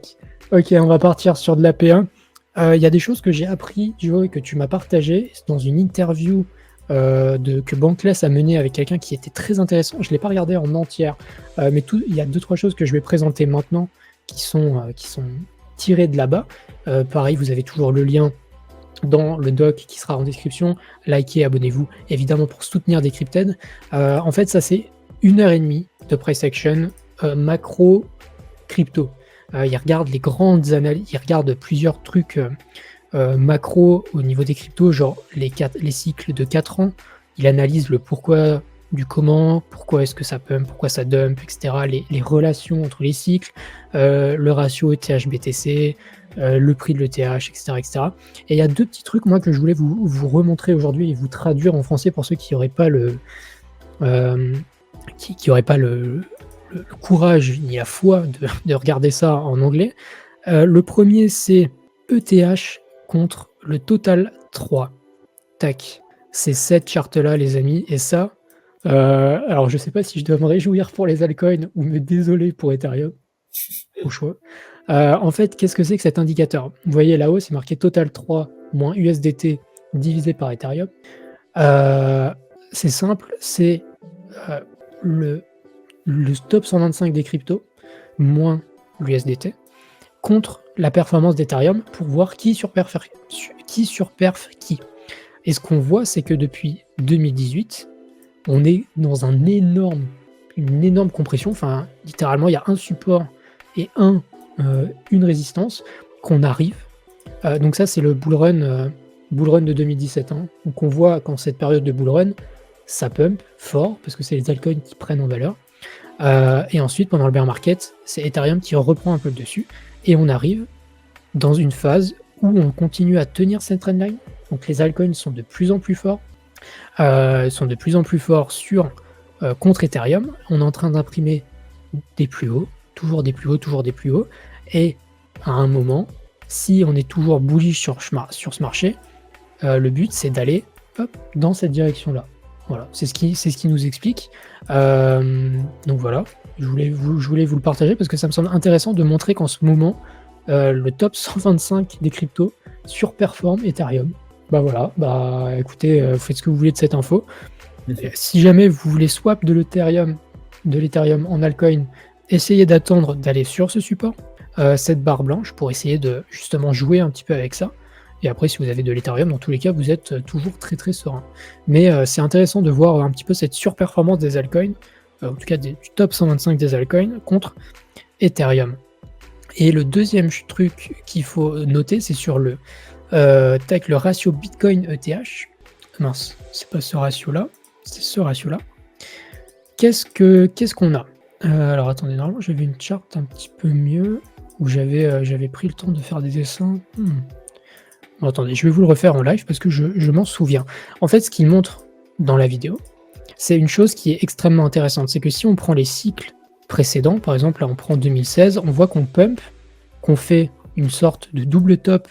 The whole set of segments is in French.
Tac. Ok, on va partir sur de la P1. Il y a des choses que j'ai appris, Joe, et que tu m'as partagé dans une interview que Bankless a menée avec quelqu'un qui était très intéressant. Je ne l'ai pas regardé en entière, mais il y a 2-3 choses que je vais présenter maintenant qui sont tirées de là-bas. Pareil, vous avez toujours le lien dans le doc qui sera en description. Likez, abonnez-vous, évidemment, pour soutenir Decrypted. En fait, ça, c'est 1h30 de price action macro crypto. Il regarde les grandes analyses, il regarde plusieurs trucs macro au niveau des cryptos, genre les cycles de 4 ans. Il analyse le pourquoi du comment, pourquoi est-ce que ça pump, pourquoi ça dump, etc. Les relations entre les cycles, le ratio ETH-BTC, le prix de l'ETH, etc., etc. Et il y a 2 petits trucs, moi, que je voulais vous remontrer aujourd'hui et vous traduire en français pour ceux qui n'auraient pas le courage ni la foi de regarder ça en anglais. Le premier, c'est ETH contre le Total 3. Tac. C'est cette charte-là, les amis. Et ça, alors je sais pas si je dois me réjouir pour les altcoins ou me désoler pour Ethereum. Au choix. En fait, qu'est-ce que c'est que cet indicateur? Vous voyez là-haut, c'est marqué Total 3 moins USDT divisé par Ethereum. C'est simple, c'est le top 125 des cryptos moins l'USDT contre la performance d'Ethereum pour voir qui surperf qui. Et ce qu'on voit, c'est que depuis 2018, on est dans une énorme compression. Enfin, littéralement, il y a un support et une résistance qu'on arrive. Donc ça, c'est le bull run de 2017. Donc on voit qu'en cette période de bull run, ça pump fort parce que c'est les altcoins qui prennent en valeur. Et ensuite, pendant le bear market, c'est Ethereum qui reprend un peu le dessus. Et on arrive dans une phase où on continue à tenir cette trendline. Donc les altcoins sont de plus en plus forts. Contre Ethereum. On est en train d'imprimer des plus hauts, toujours des plus hauts, toujours des plus hauts. Et à un moment, si on est toujours bullish sur ce marché, le but c'est d'aller dans cette direction-là. Voilà, c'est ce qui nous explique. Donc voilà, je voulais vous le partager parce que ça me semble intéressant de montrer qu'en ce moment, le top 125 des cryptos surperforme Ethereum. Bah voilà, écoutez, faites ce que vous voulez de cette info. Si jamais vous voulez swap de l'Ethereum en altcoin, essayez d'attendre d'aller sur ce support, cette barre blanche, pour essayer de justement jouer un petit peu avec ça. Et après, si vous avez de l'Ethereum, dans tous les cas, vous êtes toujours très très serein. Mais c'est intéressant de voir un petit peu cette surperformance des altcoins, en tout cas du top 125 des altcoins contre Ethereum. Et le deuxième truc qu'il faut noter, c'est sur le ratio Bitcoin ETH. Mince, c'est pas ce ratio-là, c'est ce ratio-là. Qu'est-ce qu'on a? Alors attendez, normalement j'avais une charte un petit peu mieux, où j'avais pris le temps de faire des dessins. Bon, attendez, je vais vous le refaire en live parce que je m'en souviens. En fait, ce qu'il montre dans la vidéo, c'est une chose qui est extrêmement intéressante. C'est que si on prend les cycles précédents, par exemple, là on prend 2016, on voit qu'on pump, qu'on fait une sorte de double top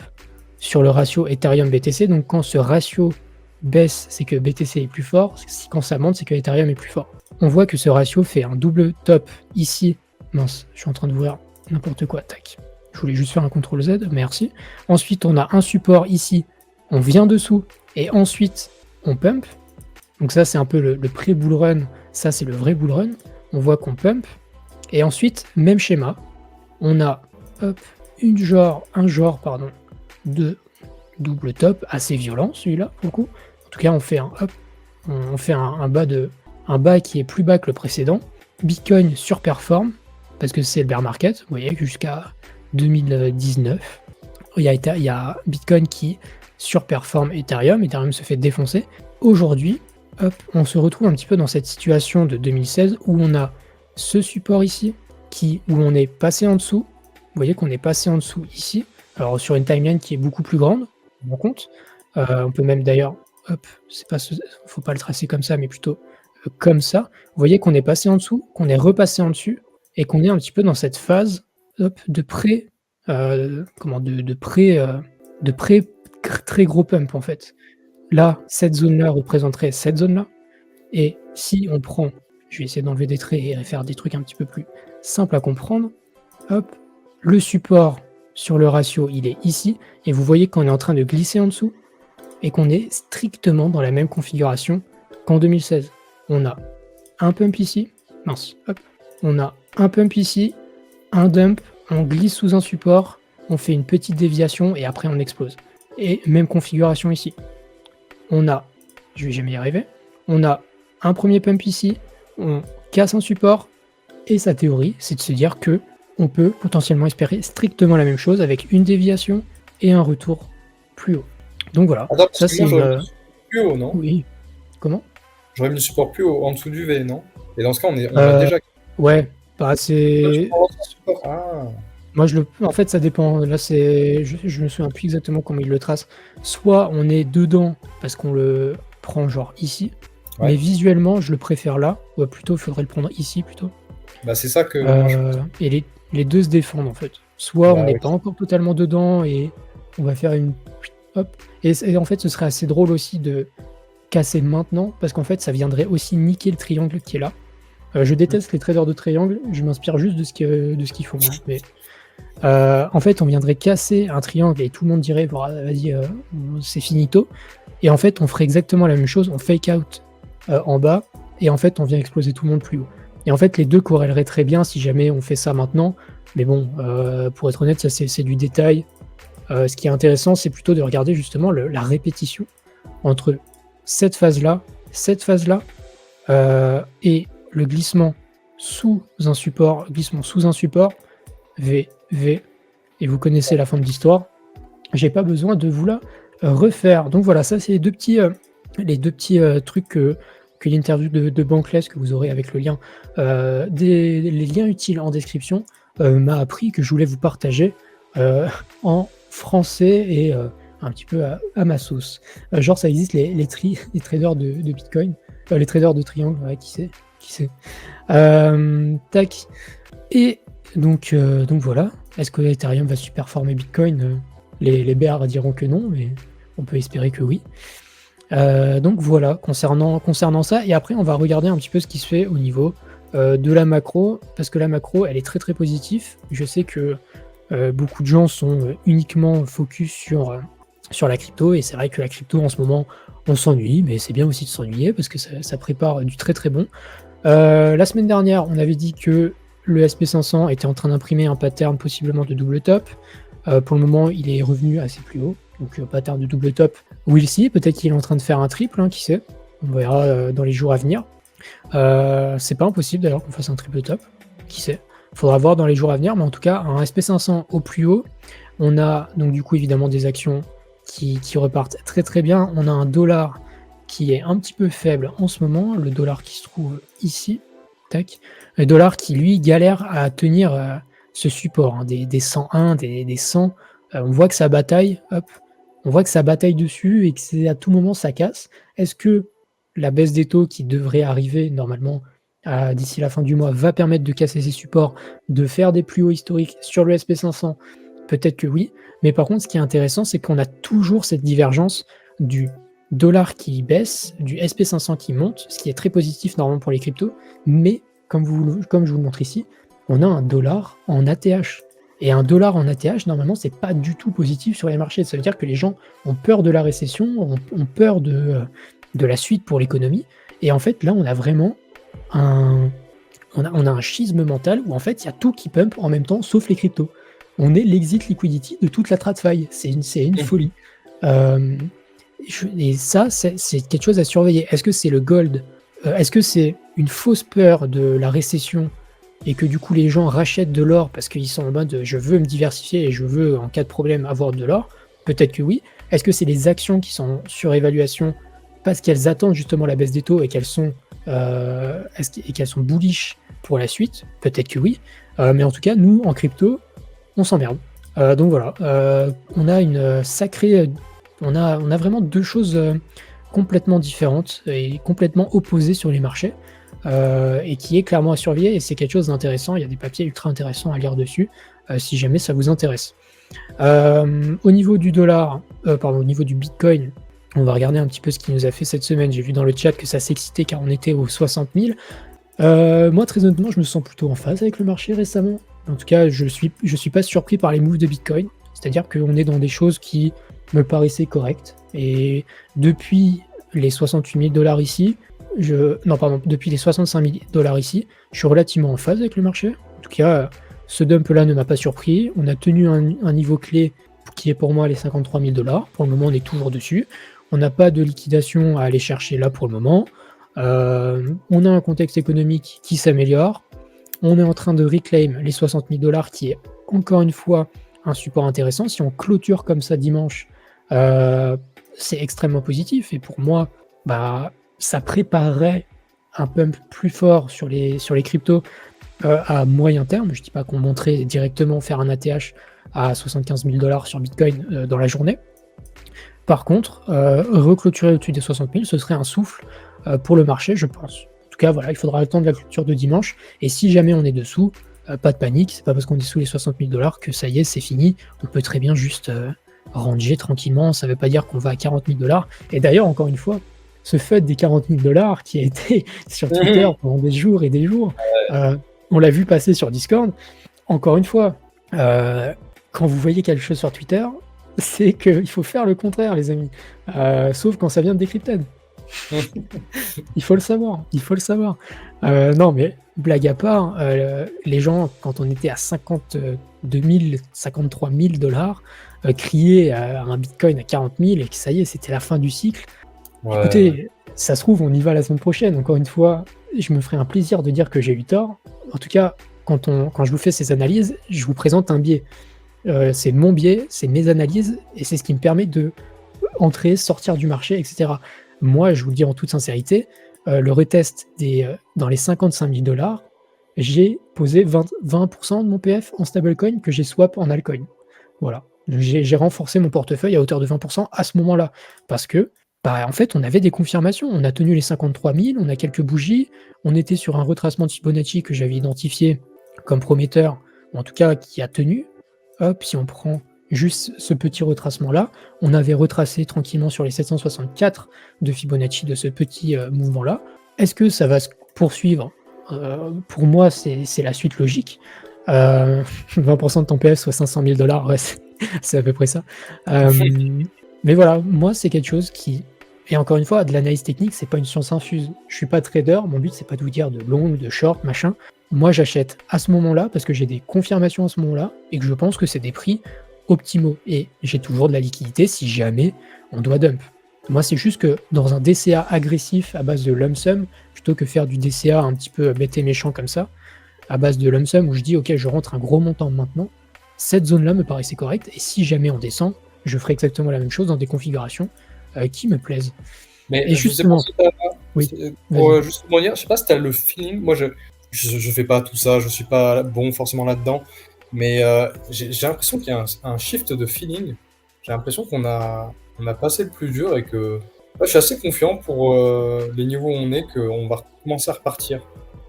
sur le ratio Ethereum-BTC. Donc quand ce ratio baisse, c'est que BTC est plus fort. Quand ça monte, c'est que Ethereum est plus fort. On voit que ce ratio fait un double top ici. Mince, je suis en train d'ouvrir n'importe quoi. Tac. Je voulais juste faire un CTRL Z, merci. Ensuite, on a un support ici. On vient dessous et ensuite, on pump. Donc ça, c'est un peu le pré-bull run. Ça, c'est le vrai bull run. On voit qu'on pump. Et ensuite, même schéma. On a un genre de double top assez violent, celui-là, pour le coup. En tout cas, on fait un bas qui est plus bas que le précédent. Bitcoin surperforme parce que c'est le bear market. Vous voyez, jusqu'à 2019, il y a Bitcoin qui surperforme Ethereum. Ethereum se fait défoncer. Aujourd'hui, on se retrouve un petit peu dans cette situation de 2016 où on a ce support ici, où on est passé en dessous. Vous voyez qu'on est passé en dessous ici. Alors sur une timeline qui est beaucoup plus grande, on rend compte. On peut même d'ailleurs, faut pas le tracer comme ça, mais plutôt comme ça. Vous voyez qu'on est passé en dessous, qu'on est repassé en dessus, et qu'on est un petit peu dans cette phase de pré très gros pump en fait. Là, cette zone-là représenterait cette zone-là. Et si on prend, je vais essayer d'enlever des traits et faire des trucs un petit peu plus simples à comprendre. le support sur le ratio, il est ici, et vous voyez qu'on est en train de glisser en dessous, et qu'on est strictement dans la même configuration qu'en 2016. On a un pump ici, mince, hop, on a un pump ici, un dump, on glisse sous un support, on fait une petite déviation, et après on explose. Et même configuration ici. On a, je vais jamais y arriver, on a un premier pump ici, on casse un support, et sa théorie, c'est de se dire que on peut potentiellement espérer strictement la même chose avec une déviation et un retour plus haut. Donc voilà, Attends, parce ça que c'est moi, j'aurais mis une... le support plus haut, non? Oui, comment? J'aurais mis le support plus haut, en dessous du V, non? Et dans ce cas, on l'a Euh, déjà. ouais, bah Ah, tu c'est... prends l'autre support. Ah, Moi, en fait, ça dépend. Là, je me souviens plus exactement comment il le trace. Soit on est dedans parce qu'on le prend genre ici, mais ouais. visuellement, je le préfère là. Ou plutôt, il faudrait le prendre ici plutôt. Bah, c'est ça que moi, je pense. Et les deux se défendent en fait. Soit on Bah, n'est oui. pas encore totalement dedans et on va faire une hop. Et en fait, ce serait assez drôle aussi de casser maintenant parce qu'en fait, ça viendrait aussi niquer le triangle qui est là. Je déteste les traders de triangle. Je m'inspire juste de ce qu'ils font, hein, mais en fait, on viendrait casser un triangle et tout le monde dirait bon, vas-y, c'est finito. Et en fait, on ferait exactement la même chose. On fake out en bas et en fait, on vient exploser tout le monde plus haut. Et en fait, les deux corréleraient très bien si jamais on fait ça maintenant. Mais bon, pour être honnête, ça c'est du détail. Ce qui est intéressant, c'est plutôt de regarder justement la répétition entre cette phase-là et le glissement sous un support, V, et vous connaissez la fin de l'histoire. J'ai pas besoin de vous la refaire. Donc voilà, ça c'est les deux petits trucs que l'interview de Bankless que vous aurez avec le lien, les liens utiles en description, m'a appris que je voulais vous partager en français et un petit peu à ma sauce. Genre ça existe les traders de Bitcoin, les traders de triangle, ouais, qui sait. Tac. Et donc voilà. Est-ce que Ethereum va superformer Bitcoin? Les bears diront que non, mais on peut espérer que oui. Donc voilà, concernant ça. Et après, on va regarder un petit peu ce qui se fait au niveau de la macro, parce que la macro, elle est très très positive. Je sais que beaucoup de gens sont uniquement focus sur la crypto, et c'est vrai que la crypto en ce moment, on s'ennuie, mais c'est bien aussi de s'ennuyer parce que ça prépare du très très bon. La semaine dernière, on avait dit que le SP500 était en train d'imprimer un pattern possiblement de double top. Pour le moment, il est revenu assez plus haut. Donc, pattern de double top, we'll see. Peut-être qu'il est en train de faire un triple, hein, qui sait. On verra dans les jours à venir. C'est pas impossible d'ailleurs qu'on fasse un triple top. Qui sait. Faudra voir dans les jours à venir. Mais en tout cas, un SP500 au plus haut. On a donc du coup évidemment des actions qui repartent très très bien. On a un dollar qui est un petit peu faible en ce moment. Le dollar qui se trouve ici. Tac. Le dollar qui, lui, galère à tenir ce support, hein, des 101, des 100. On voit que ça bataille, hop. On voit que ça bataille dessus et que à tout moment, ça casse. Est-ce que la baisse des taux qui devrait arriver normalement d'ici la fin du mois va permettre de casser ces supports, de faire des plus hauts historiques sur le SP500? Peut-être que oui. Mais par contre, ce qui est intéressant, c'est qu'on a toujours cette divergence du dollar qui baisse, du SP500 qui monte, ce qui est très positif normalement pour les cryptos, mais comme je vous le montre ici, on a un dollar en ATH. Et un dollar en ATH, normalement, c'est pas du tout positif sur les marchés. Ça veut dire que les gens ont peur de la récession, ont peur de la suite pour l'économie. Et en fait, là, on a vraiment on a un schisme mental où en fait, il y a tout qui pump en même temps, sauf les cryptos. On est l'exit liquidity de toute la TradFi. C'est une folie. Et ça, c'est quelque chose à surveiller. Est-ce que c'est le gold? Est-ce que c'est une fausse peur de la récession et que du coup les gens rachètent de l'or parce qu'ils sont en mode je veux me diversifier et je veux en cas de problème avoir de l'or? Peut-être que oui. Est-ce que c'est les actions qui sont en surévaluation parce qu'elles attendent justement la baisse des taux et qu'elles sont bullish pour la suite? Peut-être que oui. Mais en tout cas, nous, en crypto, on s'emmerde. Donc voilà, on a une sacrée... On a vraiment deux choses complètement différentes et complètement opposées sur les marchés, et qui est clairement à surveiller, et c'est quelque chose d'intéressant. Il y a des papiers ultra intéressants à lire dessus, si jamais ça vous intéresse. Au niveau du dollar, au niveau du Bitcoin, on va regarder un petit peu ce qu'il nous a fait cette semaine. J'ai vu dans le chat que ça s'excitait car on était aux 60 000. Moi, très honnêtement, je me sens plutôt en phase avec le marché récemment. En tout cas, je suis pas surpris par les moves de Bitcoin. C'est-à-dire qu'on est dans des choses qui me paraissaient correctes. Et depuis les 68 000 $ ici, non, pardon, depuis les 65 000 $ ici, je suis relativement en phase avec le marché. En tout cas, ce dump-là ne m'a pas surpris. On a tenu un niveau clé qui est pour moi les 53 000 $. Pour le moment, on est toujours dessus. On n'a pas de liquidation à aller chercher là pour le moment. On a un contexte économique qui s'améliore. On est en train de reclaim les 60 000 $ qui est encore une fois un support intéressant. Si on clôture comme ça dimanche, c'est extrêmement positif. Et pour moi, ça préparerait un pump plus fort sur les cryptos à moyen terme. Je ne dis pas qu'on monterait directement faire un ATH à 75 000 $ sur Bitcoin dans la journée. Par contre, reclôturer au-dessus des 60 000, ce serait un souffle pour le marché, je pense. En tout cas, voilà, il faudra attendre la clôture de dimanche. Et si jamais on est dessous, pas de panique, c'est pas parce qu'on est sous les 60 000 $ que ça y est, c'est fini. On peut très bien juste ranger tranquillement. Ça ne veut pas dire qu'on va à 40 000 $. Et d'ailleurs, encore une fois, ce fait des 40 000 $ qui a été sur Twitter pendant des jours et des jours, on l'a vu passer sur Discord. Encore une fois, quand vous voyez quelque chose sur Twitter, c'est qu'il faut faire le contraire, les amis. Sauf quand ça vient de Decrypted. Il faut le savoir, non, mais blague à part, les gens, quand on était à 52 000, 53 000 $, criaient à un Bitcoin à 40 000 et que ça y est, c'était la fin du cycle. Ouais. Écoutez, ça se trouve, on y va la semaine prochaine. Encore une fois, je me ferai un plaisir de dire que j'ai eu tort. En tout cas, quand je vous fais ces analyses, je vous présente un biais. C'est mon biais, c'est mes analyses, et c'est ce qui me permet de entrer, sortir du marché, etc. Moi, je vous le dis en toute sincérité, le retest dans les 55 000 $, j'ai posé 20% de mon PF en stablecoin que j'ai swap en altcoin. Voilà. J'ai renforcé mon portefeuille à hauteur de 20% à ce moment-là. Parce que, en fait, on avait des confirmations. On a tenu les 53 000, on a quelques bougies, on était sur un retracement de Fibonacci que j'avais identifié comme prometteur, ou en tout cas qui a tenu. Hop, si on prend juste ce petit retracement-là, on avait retracé tranquillement sur les 764 de Fibonacci de ce petit mouvement-là. Est-ce que ça va se poursuivre ? Pour moi, c'est la suite logique. 20% de ton PF, soit 500 000 $, ouais, c'est à peu près ça. Mais voilà, moi, c'est quelque chose qui... Et encore une fois, de l'analyse technique, c'est pas une science infuse. Je suis pas trader, mon but, c'est pas de vous dire de long, de short, machin. Moi, j'achète à ce moment-là parce que j'ai des confirmations à ce moment-là et que je pense que c'est des prix optimaux. Et j'ai toujours de la liquidité si jamais on doit dump. Moi, c'est juste que dans un DCA agressif à base de lump sum, plutôt que faire du DCA un petit peu bête et méchant comme ça, à base de lump sum où je dis ok, je rentre un gros montant maintenant, cette zone-là me paraissait correcte. Et si jamais on descend, je ferai exactement la même chose dans des configurations qui me plaisent. Mais et justement, juste pour dire, je sais pas si tu as le feeling. Moi, je fais pas tout ça, je suis pas bon forcément là-dedans, mais j'ai l'impression qu'il y a un shift de feeling. J'ai l'impression qu'on a passé le plus dur et que je suis assez confiant pour les niveaux où on est, qu'on va commencer à repartir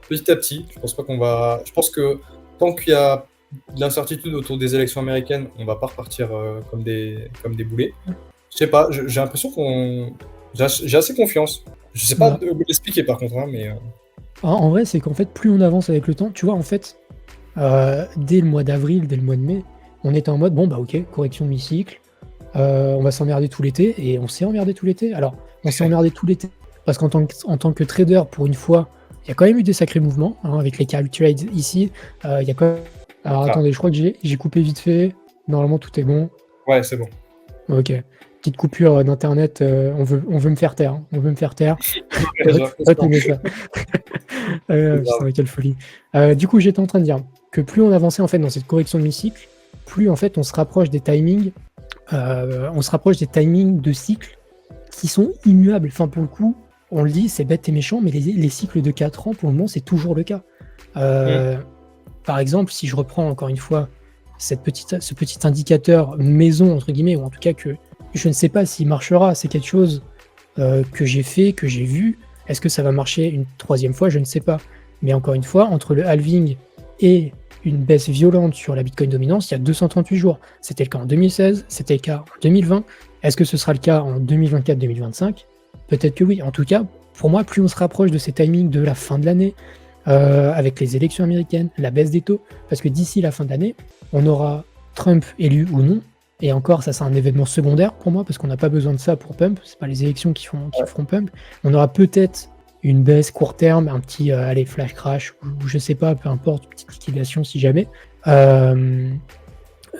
petit à petit. Je pense pas qu'on va. Je pense que tant qu'il y a de l'incertitude autour des élections américaines, on va pas repartir comme des boulets. Je sais pas, j'ai l'impression j'ai assez confiance. Je sais pas l'expliquer par contre, hein, mais. En vrai, c'est qu'en fait, plus on avance avec le temps, tu vois, en fait, dès le mois d'avril, dès le mois de mai, on était en mode, bon, ok, correction de mi-cycle, on va s'emmerder tout l'été, et on s'est emmerdé tout l'été. Alors, on s'est emmerdé tout l'été, parce qu'en tant que trader, pour une fois, il y a quand même eu des sacrés mouvements, hein, avec les carry trades ici, il y a quand même... Alors, attendez, je crois que j'ai coupé vite fait, normalement, tout est bon. Ouais, c'est bon. Ok. Petite coupure d'internet, on veut me faire taire. Hein. On veut me faire taire. Retenez ça. Putain, quelle folie. Du coup, j'étais en train de dire que plus on avançait en fait dans cette correction de mi-cycle, plus en fait on se rapproche des timings, de cycle qui sont immuables. Enfin, pour le coup, on le dit, c'est bête et méchant, mais les cycles de 4 ans, pour le moment, c'est toujours le cas. Par exemple, si je reprends encore une fois ce petit indicateur maison, entre guillemets, ou en tout cas que je ne sais pas s'il marchera, c'est quelque chose que j'ai fait, que j'ai vu. Est-ce que ça va marcher une troisième fois? Je ne sais pas. Mais encore une fois, entre le halving et une baisse violente sur la Bitcoin dominance, il y a 238 jours. C'était le cas en 2016, c'était le cas en 2020. Est-ce que ce sera le cas en 2024-2025? Peut-être que oui. En tout cas, pour moi, plus on se rapproche de ces timings de la fin de l'année, avec les élections américaines, la baisse des taux, parce que d'ici la fin d'année, on aura Trump élu ou non, et encore, ça c'est un événement secondaire pour moi, parce qu'on n'a pas besoin de ça pour pump, c'est pas les élections qui feront pump. On aura peut-être une baisse court terme, un petit allez, flash crash, ou je sais pas, peu importe, petite liquidation si jamais.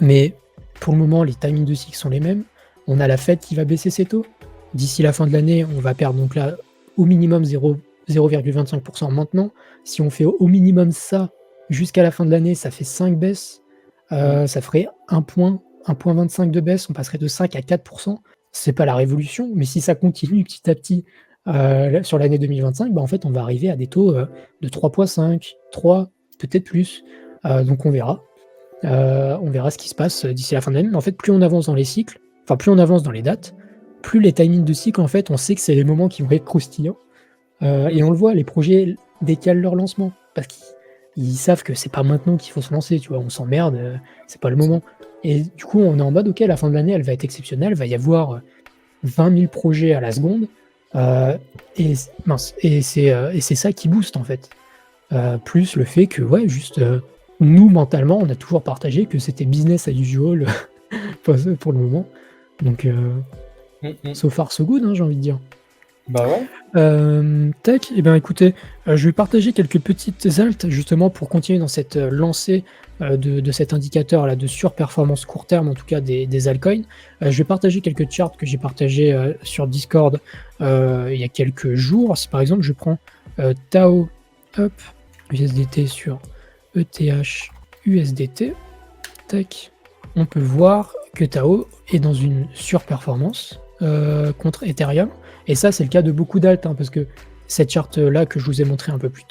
Mais pour le moment, les timings de cycle sont les mêmes. On a la Fed qui va baisser ses taux. D'ici la fin de l'année, on va perdre donc là au minimum 0,25% maintenant. Si on fait au minimum ça jusqu'à la fin de l'année, ça fait 5 baisses. Ça ferait 1,25 de baisse. On passerait de 5 à 4%. C'est pas la révolution, mais si ça continue petit à petit sur l'année 2025, bah en fait, on va arriver à des taux de 3,5, 3, peut-être plus. Donc on verra. On verra ce qui se passe d'ici la fin de l'année. Mais en fait, plus on avance dans les cycles, enfin plus on avance dans les dates, plus les timings de cycle, en fait, on sait que c'est les moments qui vont être croustillants. Et on le voit, les projets décalent leur lancement parce qu'ils savent que c'est pas maintenant qu'il faut se lancer, tu vois, on s'emmerde, c'est pas le moment. Et du coup, on est en mode, ok, la fin de l'année, elle va être exceptionnelle, il va y avoir 20 000 projets à la seconde, et c'est ça qui booste, en fait. Plus le fait que, ouais, juste, nous, mentalement, on a toujours partagé que c'était business as usual pour le moment. Donc, so far, so good, hein, j'ai envie de dire. Bah ouais. Tac, et ben écoutez, je vais partager quelques petites altes justement pour continuer dans cette lancée de cet indicateur là de surperformance court terme, en tout cas des altcoins. Je vais partager quelques charts que j'ai partagés sur Discord il y a quelques jours. Si par exemple je prends Tao Up USDT sur ETH USDT, tac, on peut voir que Tao est dans une surperformance contre Ethereum. Et ça, c'est le cas de beaucoup d'alts, hein, parce que cette charte-là que je vous ai montré un peu plus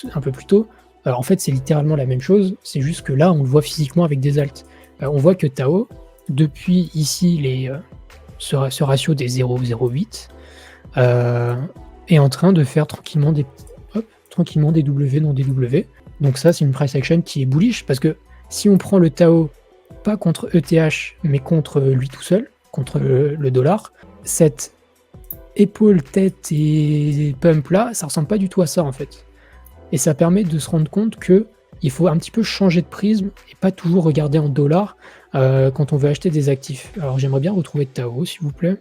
tôt, alors en fait, c'est littéralement la même chose, c'est juste que là, on le voit physiquement avec des alts. On voit que Tao, depuis ici ce ratio des 0,08, est en train de faire tranquillement des W dans des W. Donc ça, c'est une price action qui est bullish, parce que si on prend le Tao, pas contre ETH, mais contre lui tout seul, contre le dollar, cette épaule, tête et pump là, ça ressemble pas du tout à ça en fait. Et ça permet de se rendre compte que il faut un petit peu changer de prisme et pas toujours regarder en dollars quand on veut acheter des actifs. Alors j'aimerais bien retrouver Tao s'il vous plaît.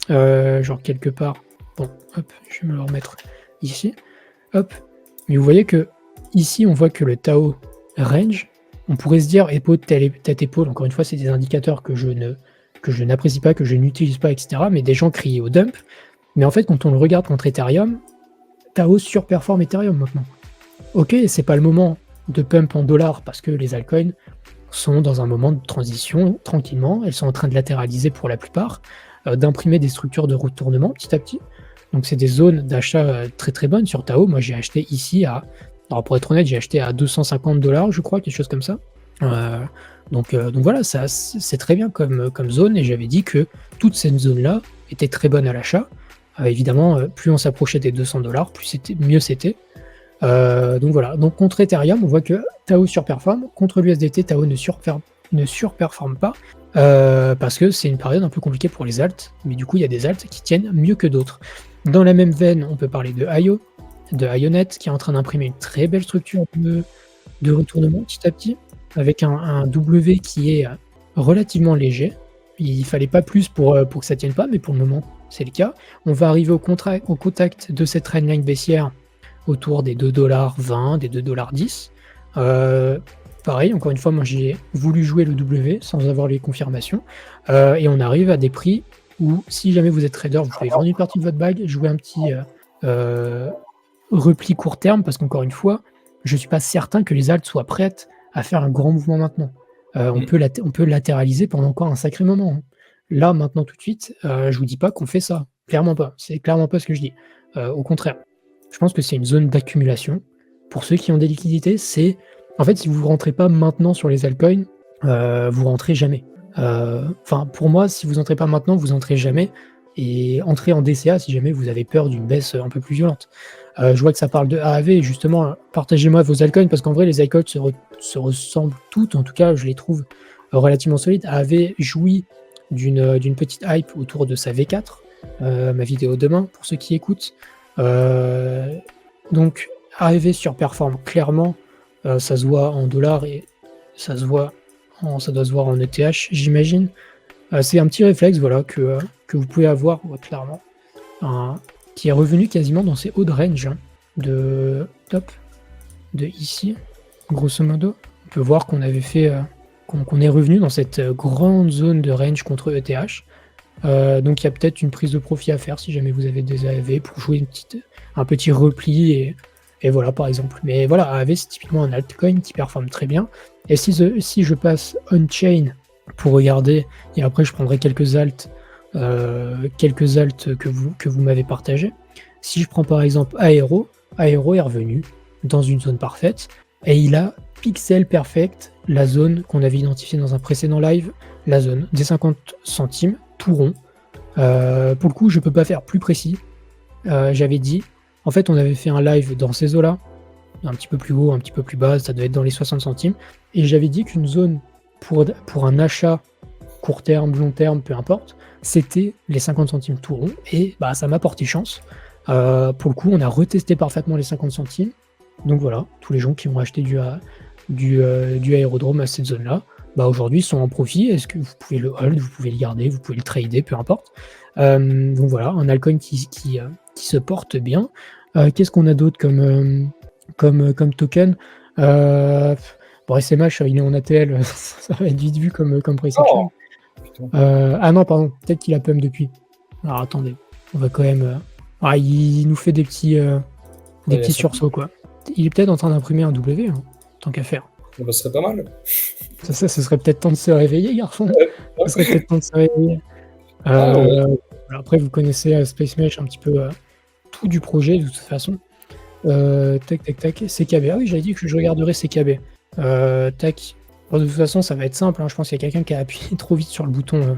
Genre quelque part. Bon, hop, je vais me le remettre ici. Hop. Mais vous voyez que ici on voit que le Tao range, on pourrait se dire épaule, tête, épaule, encore une fois c'est des indicateurs que je n'apprécie pas, que je n'utilise pas, etc. Mais des gens crient au dump. Mais en fait, quand on le regarde contre Ethereum, Tao surperforme Ethereum maintenant. Ok, c'est pas le moment de pump en dollars parce que les altcoins sont dans un moment de transition tranquillement. Elles sont en train de latéraliser pour la plupart, d'imprimer des structures de retournement petit à petit. Donc c'est des zones d'achat très très bonnes sur Tao. Moi j'ai acheté ici alors pour être honnête, j'ai acheté à $250, je crois, quelque chose comme ça. Donc voilà, ça c'est très bien comme zone et j'avais dit que toute cette zone-là était très bonne à l'achat. Évidemment, plus on s'approchait des $200, mieux c'était. Donc voilà, donc contre Ethereum, on voit que Tao surperforme, contre l'USDT, Tao ne surperforme pas, parce que c'est une période un peu compliquée pour les alts, mais du coup il y a des alts qui tiennent mieux que d'autres. Dans la même veine, on peut parler de Ionet, qui est en train d'imprimer une très belle structure de retournement petit à petit, avec un W qui est relativement léger. Il fallait pas plus pour que ça tienne pas, mais pour le moment c'est le cas. On va arriver au contact de cette trendline baissière autour des $2,20, des $2,10. Pareil, encore une fois, moi j'ai voulu jouer le W sans avoir les confirmations. Et on arrive à des prix où, si jamais vous êtes trader, vous pouvez vendre une partie de votre bag, jouer un petit repli court terme, parce qu'encore une fois, je ne suis pas certain que les alts soient prêtes à faire un grand mouvement maintenant. On peut latéraliser pendant encore un sacré moment. Hein. Là, maintenant, tout de suite, je vous dis pas qu'on fait ça. Clairement pas. C'est clairement pas ce que je dis. Au contraire. Je pense que c'est une zone d'accumulation. Pour ceux qui ont des liquidités, c'est... En fait, si vous ne rentrez pas maintenant sur les altcoins, vous rentrez jamais. Enfin, pour moi, si vous n'entrez pas maintenant, vous n'entrez jamais. Et entrez en DCA si jamais vous avez peur d'une baisse un peu plus violente. Je vois que ça parle de AAV, et justement, partagez-moi vos altcoins, parce qu'en vrai, les altcoins se ressemblent toutes. En tout cas, je les trouve relativement solides. AAV jouit d'une petite hype autour de sa V4. Ma vidéo demain, pour ceux qui écoutent. Donc AEV surperforme clairement, ça se voit en dollars et ça doit se voir en ETH, j'imagine. C'est un petit réflexe, voilà, que vous pouvez avoir, ouais, clairement, qui est revenu quasiment dans ses hauts de range, hein, de ici, grosso modo. On peut voir qu'on avait fait, qu'on est revenu dans cette grande zone de range contre ETH. Donc il y a peut-être une prise de profit à faire si jamais vous avez des AEV pour jouer un petit repli et voilà, par exemple. Mais voilà, AEV, c'est typiquement un altcoin qui performe très bien. Et si je passe on-chain pour regarder, et après je prendrai quelques alts que vous m'avez partagé. Si je prends par exemple Aero est revenu dans une zone parfaite et il a pixel perfect la zone qu'on avait identifiée dans un précédent live, la zone des 50 centimes, tout rond. Pour le coup, je peux pas faire plus précis. J'avais dit, en fait, on avait fait un live dans ces eaux-là, un petit peu plus haut, un petit peu plus bas, ça doit être dans les 60 centimes, et j'avais dit qu'une zone pour un achat court terme, long terme, peu importe, c'était les 50 centimes tout rond, et bah, ça m'a porté chance. Pour le coup, on a retesté parfaitement les 50 centimes, donc voilà, tous les gens qui ont acheté du aérodrome à cette zone-là, bah aujourd'hui sont en profit. Est-ce que vous pouvez le hold, vous pouvez le garder, vous pouvez le trader, peu importe. Donc voilà, un altcoin qui se porte bien. Qu'est-ce qu'on a d'autre comme token? Bon, SMH, il est en ATL, ça va être vite vu comme price action. Ah non, pardon, peut-être qu'il a pump depuis. Alors attendez, on va quand même... il nous fait des petits sursauts, quoi. Il est peut-être en train d'imprimer un W, hein, tant qu'à faire. Bah, ce serait pas mal. Ça serait peut-être temps de se réveiller, garçon. Ça serait peut-être temps de se réveiller. Après, vous connaissez Space Mesh un petit peu tout du projet, de toute façon. Tac. CKB. Ah oui, j'avais dit que je regarderais CKB. Tac. Bon, de toute façon, ça va être simple. Hein. Je pense qu'il y a quelqu'un qui a appuyé trop vite sur le bouton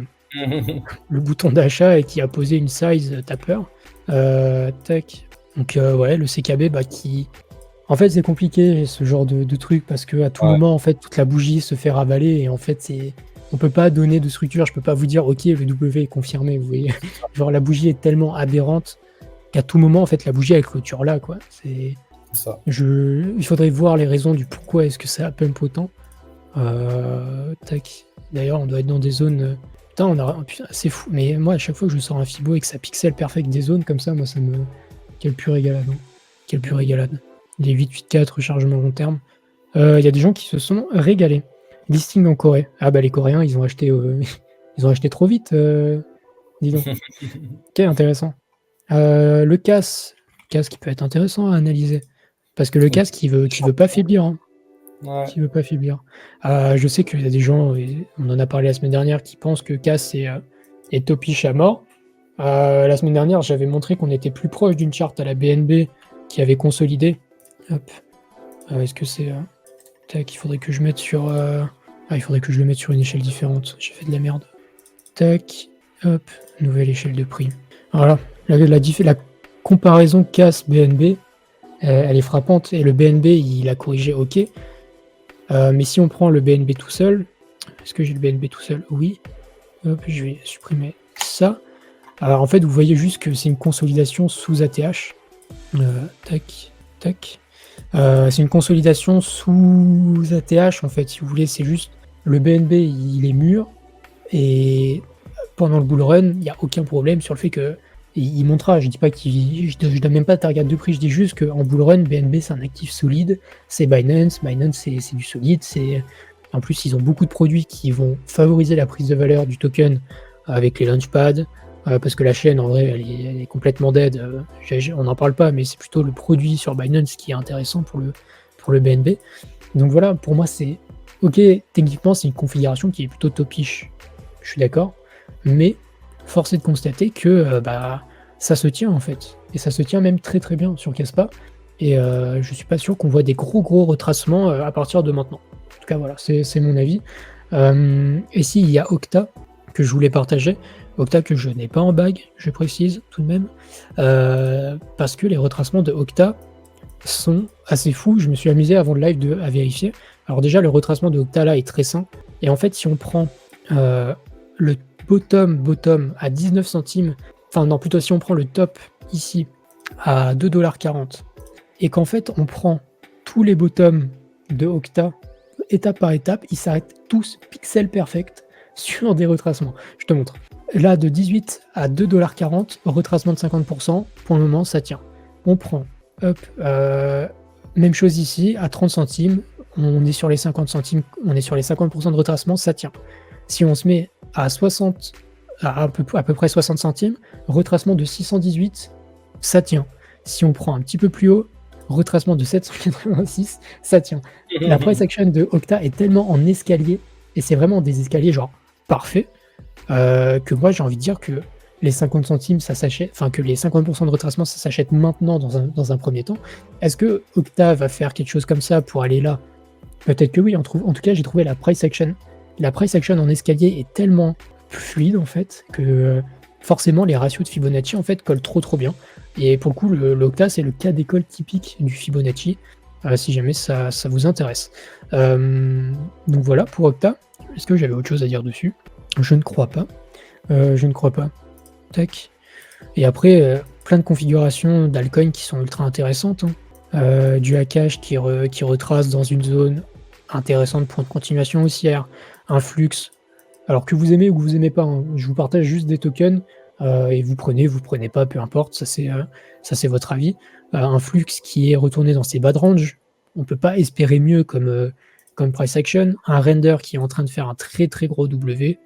d'achat et qui a posé une size tapeur. Tac. Donc, ouais, le CKB, qui... En fait, c'est compliqué ce genre de truc parce que à tout moment, en fait, toute la bougie se fait ravaler et en fait, on peut pas donner de structure. Je peux pas vous dire, ok, le W est confirmé. Vous voyez, genre la bougie est tellement aberrante qu'à tout moment, en fait, la bougie elle clôture là, quoi. C'est ça. Il faudrait voir les raisons du pourquoi est-ce que ça pump autant. Tac. D'ailleurs, on doit être dans des zones. Putain, c'est fou. Mais moi, à chaque fois que je sors un Fibo et que ça pixel perfect des zones comme ça, moi, ça me. Quelle pure régalade. Hein. Quelle pure régalade. Les 884 rechargement long terme. Il y a des gens qui se sont régalés. Listing en Corée. Ah bah les Coréens, ils ont acheté trop vite. Dis donc. Ok, intéressant. Le CAS qui peut être intéressant à analyser. Parce que le CAS qui veut pas faiblir. Hein. Ouais. Qui veut pas faiblir. Je sais qu'il y a des gens, on en a parlé la semaine dernière, qui pensent que CAS est topiche à mort. La semaine dernière, j'avais montré qu'on était plus proche d'une charte à la BNB qui avait consolidé. Hop. Est-ce que c'est... Tac, il faudrait que je mette sur... il faudrait que je le mette sur une échelle différente. J'ai fait de la merde. Tac. Hop. Nouvelle échelle de prix. Voilà. La comparaison CAS-BNB, elle est frappante. Et le BNB, il a corrigé, ok. Mais si on prend le BNB tout seul... Est-ce que j'ai le BNB tout seul? Oui. Hop, je vais supprimer ça. Alors en fait, vous voyez juste que c'est une consolidation sous ATH. Tac. C'est une consolidation sous ATH, en fait, si vous voulez. C'est juste le BNB, il est mûr. Et pendant le bull run, il n'y a aucun problème sur le fait qu'il montera. Je dis pas je donne même pas de target de prix. Je dis juste qu'en bull run, BNB, c'est un actif solide. C'est Binance. Binance, c'est du solide. En plus, ils ont beaucoup de produits qui vont favoriser la prise de valeur du token avec les launchpads. Parce que la chaîne, en vrai, elle est complètement dead. On n'en parle pas, mais c'est plutôt le produit sur Binance qui est intéressant pour le BNB. Donc voilà, pour moi, c'est... Ok, techniquement, c'est une configuration qui est plutôt topiche. Je suis d'accord. Mais force est de constater que ça se tient, en fait. Et ça se tient même très très bien sur Kaspa. Et je suis pas sûr qu'on voit des gros retracements à partir de maintenant. En tout cas, voilà, c'est mon avis. Et s'il y a Octa, que je voulais partager... Octa que je n'ai pas en bag, je précise tout de même, parce que les retracements de Octa sont assez fous. Je me suis amusé avant le live à vérifier. Alors déjà, le retracement de Octa là est très sain. Et en fait, si on prend le bottom à 19 centimes, enfin non, plutôt si on prend le top ici à 2,40$ et qu'en fait, on prend tous les bottoms de Octa, étape par étape, ils s'arrêtent tous pixel perfect sur des retracements. Je te montre. Là, de 18 à 2,40$, retracement de 50%, pour le moment, ça tient. On prend, hop, même chose ici, à 30 centimes, on est sur les 50 centimes, on est sur les 50% de retracement, ça tient. Si on se met à 60, à peu près 60 centimes, retracement de 618, ça tient. Si on prend un petit peu plus haut, retracement de 786, ça tient. La price action de Octa est tellement en escalier, et c'est vraiment des escaliers genre parfaits, que moi j'ai envie de dire que les 50 centimes, ça s'achète, enfin que les 50% de retracement, ça s'achète maintenant dans un premier temps. Est-ce que Octa va faire quelque chose comme ça pour aller là? Peut-être que oui, en tout cas j'ai trouvé la price action. La price action en escalier est tellement fluide en fait que forcément les ratios de Fibonacci en fait collent trop bien. Et pour le coup, l'Octa c'est le cas d'école typique du Fibonacci, si jamais ça vous intéresse. Donc voilà pour Octa. Est-ce que j'avais autre chose à dire dessus? Je ne crois pas. Tac. Et après, plein de configurations d'altcoins qui sont ultra intéressantes. Du Akash qui retrace dans une zone intéressante pour une continuation haussière, un flux. Alors que vous aimez ou que vous aimez pas, hein, je vous partage juste des tokens et vous prenez pas, peu importe, ça c'est votre avis. Un flux qui est retourné dans ses bas de range, on peut pas espérer mieux comme price action. Un render qui est en train de faire un très très gros W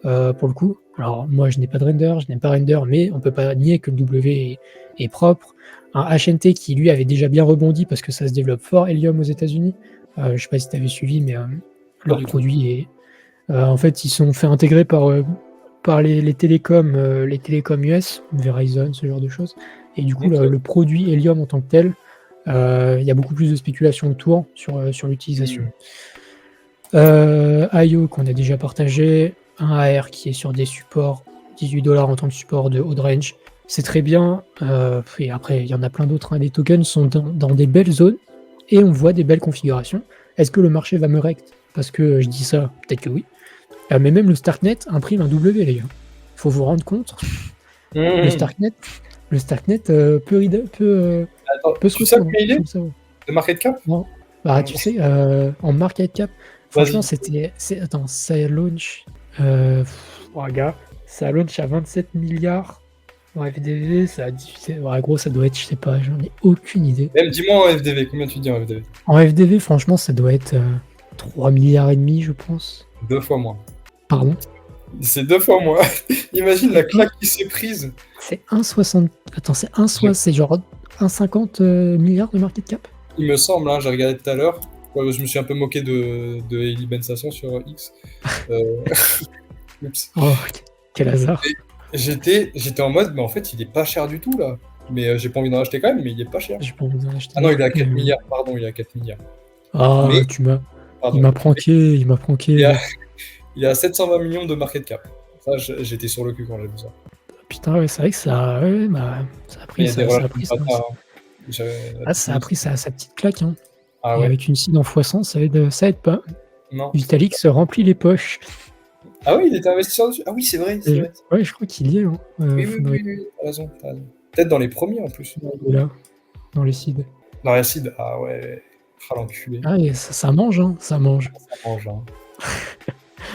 pour le coup. Alors moi je n'ai pas de render, je n'aime pas render, mais on peut pas nier que le W est propre. Un HNT qui lui avait déjà bien rebondi parce que ça se développe fort Helium aux États-Unis. Je sais pas si tu avais suivi, mais leur produit est. En fait, ils sont fait intégrer par les télécoms US, Verizon, ce genre de choses. Et du coup, le produit Helium en tant que tel, il y a beaucoup plus de spéculation autour sur l'utilisation. IO qu'on a déjà partagé, un AR qui est sur des supports, 18$ en tant que support de haut range. C'est très bien. Et après, il y en a plein d'autres. Hein. Les tokens sont dans des belles zones et on voit des belles configurations. Est-ce que le marché va me rect? Parce que je dis ça, peut-être que oui. Mais même le Starknet imprime un W, les gars. Il faut vous rendre compte. Le Starknet peut se retourner. Il est de market cap? Non. Bah, tu sais, en market cap, franchement, ça launch. Regarde, ça launch à 27 milliards. En FDV, ça a diffusé. Ouais, gros, ça doit être, je sais pas, j'en ai aucune idée. Même dis-moi en FDV, combien tu dis en FDV? En FDV, franchement, ça doit être 3 milliards et demi, je pense. 2 fois moins. Pardon? C'est 2 fois moins. Imagine la claque qui s'est prise. C'est 1,60. Attends, c'est genre 1,50 milliards de market cap? Il me semble, hein, j'ai regardé tout à l'heure. Ouais, je me suis un peu moqué de Eli Ben Sasson sur X. Oups. Oh, quel hasard. J'étais en mode, mais en fait, il est pas cher du tout là. Mais j'ai pas envie d'en acheter quand même, mais il est pas cher. J'ai pas envie d'en acheter. Ah non, il est à 4 milliards, pardon, il est à 4 milliards. Ah, mais... Il m'a pranké. Il est à 720 millions de market cap. Ça, j'étais sur le cul quand j'ai vu ça. Putain, ouais, c'est vrai que ça a pris sa petite claque. Hein. Ah, et ouais. avec une seed en x100, ça aide pas. Non. Vitalik se remplit les poches. Ah oui, il était investisseur dessus. Ah oui, c'est vrai. Ouais, je crois qu'il y est. Hein. Oui, t'as raison. Peut-être dans les premiers en plus. Là, dans les seeds. Dans les seeds, ah ouais. Ah l'enculé. Ah, et ça mange, hein. Ça mange.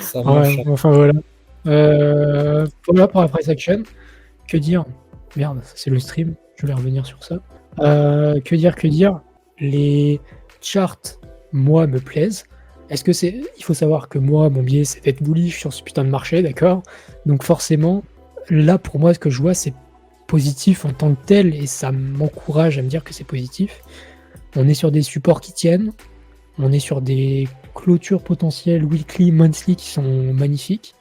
Ça mange. Ouais, enfin voilà. Voilà pour la price action. Que dire? Merde, c'est le stream. Je vais revenir sur ça. Que dire? Les charts, moi, me plaisent. Il faut savoir que moi, mon biais, c'est d'être bullish sur ce putain de marché, d'accord? Donc forcément, là, pour moi, ce que je vois, c'est positif en tant que tel, et ça m'encourage à me dire que c'est positif. On est sur des supports qui tiennent, on est sur des clôtures potentielles weekly, monthly qui sont magnifiques.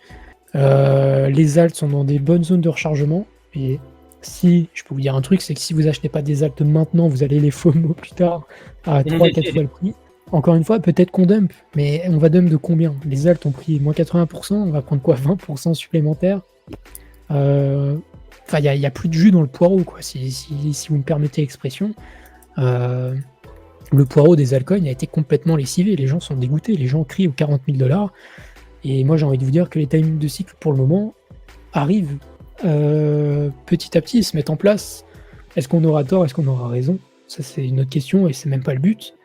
Les alts sont dans des bonnes zones de rechargement, et si je peux vous dire un truc, c'est que si vous achetez pas des alts maintenant, vous allez les FOMO plus tard à 3-4 fois le prix. Encore une fois, peut-être qu'on dump, mais on va dump de combien? Les alts ont pris moins 80%, on va prendre quoi, 20% supplémentaire? Enfin, il n'y a plus de jus dans le poireau, quoi, si vous me permettez l'expression. Le poireau des altcoins a été complètement lessivé, les gens sont dégoûtés, les gens crient aux 40 000$. Et moi, j'ai envie de vous dire que les timings de cycle, pour le moment, arrivent petit à petit, ils se mettent en place. Est-ce qu'on aura tort? Est-ce qu'on aura raison? Ça, c'est une autre question et c'est même pas le but.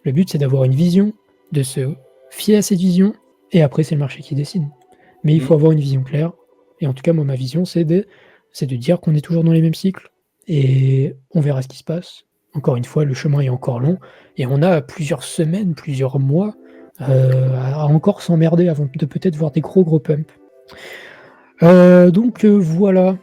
Le but, c'est d'avoir une vision, de se fier à cette vision et après, c'est le marché qui décide. Mais il faut avoir une vision claire et en tout cas, moi, ma vision, c'est de dire qu'on est toujours dans les mêmes cycles et on verra ce qui se passe. Encore une fois, le chemin est encore long et on a plusieurs semaines, plusieurs mois, à encore s'emmerder avant de peut-être voir des gros pumps. Donc voilà.